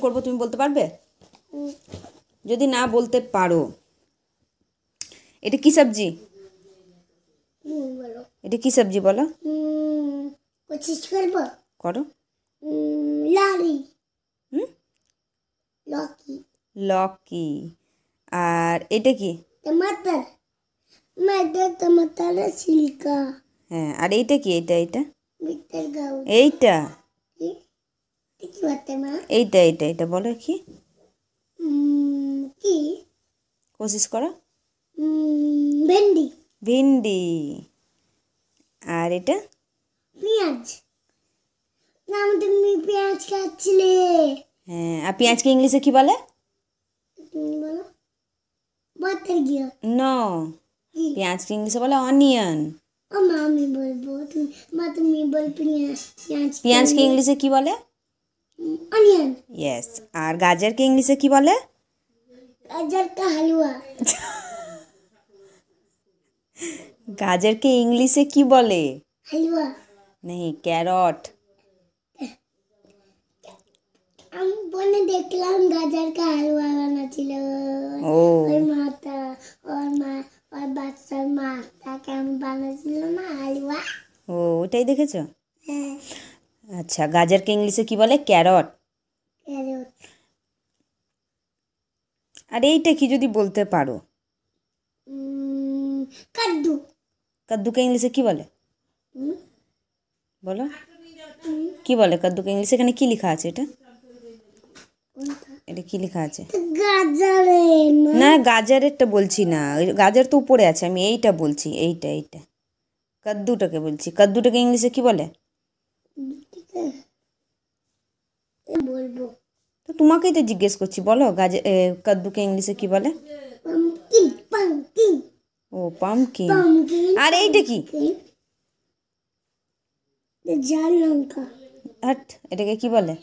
করবো, তুমি বলতে পারবে? যদি না বলতে পারো, এটা কি সবজি? এটা কি সবজি বলো? কোशिশ করব, করো। লারি লকি লকি। আর এটা কি? टमाटर मैदा टमाटर छिलका হ্যাঁ, আর এইটা কি? এটা बिटर गाउ এইটা কি বাতে মা এইটা বলো কি? কি কোশিশ করো। ভেন্ডি ভিন্ডি। আর এটা? পেঁয়াজ। না তুমি পেঁয়াজ খাচ্ছিলে। হ্যাঁ, আর পেঁয়াজকে ইংলিশে কি বলে? তুমি বলো বাটার গিয়া। নো, পেঁয়াজকে ইংলিশে বলে অনিয়ন। ও মা আমি বলবো, তুমি বল পেঁয়াজ। পেঁয়াজকে ইংলিশে কি বলে? অনিয়ন। ইয়েস। আর গাজরকে ইংলিশে কি বলে? गाजर का हलवा। গাজরকে ইংলিশে কি বলে? हलवा। नहीं, कैरट। আমি বনে দেখলাম গাজর কা হালুয়া বানাচ্ছিল। ও ওই মাতা ওর মা ওর বাচ্চার মাতা কেমন বানাচ্ছিল না হালুয়া। ও, ওটাই দেখেছো? হ্যাঁ। আচ্ছা, গাজরকে ইংলিশে কি বলে? ক্যারট। ক্যারট। আর এইটা কি যদি বলতে পারো? কাদ্দু। কদ্দুকে ইংলিশে কি বলে? বলো কি বলে কদ্দুকে ইংলিশে? এখানে কি লেখা আছে? এটা কি লেখা আছে? গাজরের না, গাজরেরটা বলছি না, গাজর তো উপরে আছে, আমি এইটা বলছি, এইটা কদ্দুটাকে বলছি। কদ্দুটাকে ইংলিশে কি বলে? বলবো তো তোমাকেই তো জিজ্ঞেস করছি, বলো কদ্দুকে ইংলিশে কি বলে? পাম্পকিন পাম্পকিন ও, পাম্পকিন। পাম্পকিন। আর এইটা কি? ঝাল লঙ্কা। হাট, এটাকে কি বলে?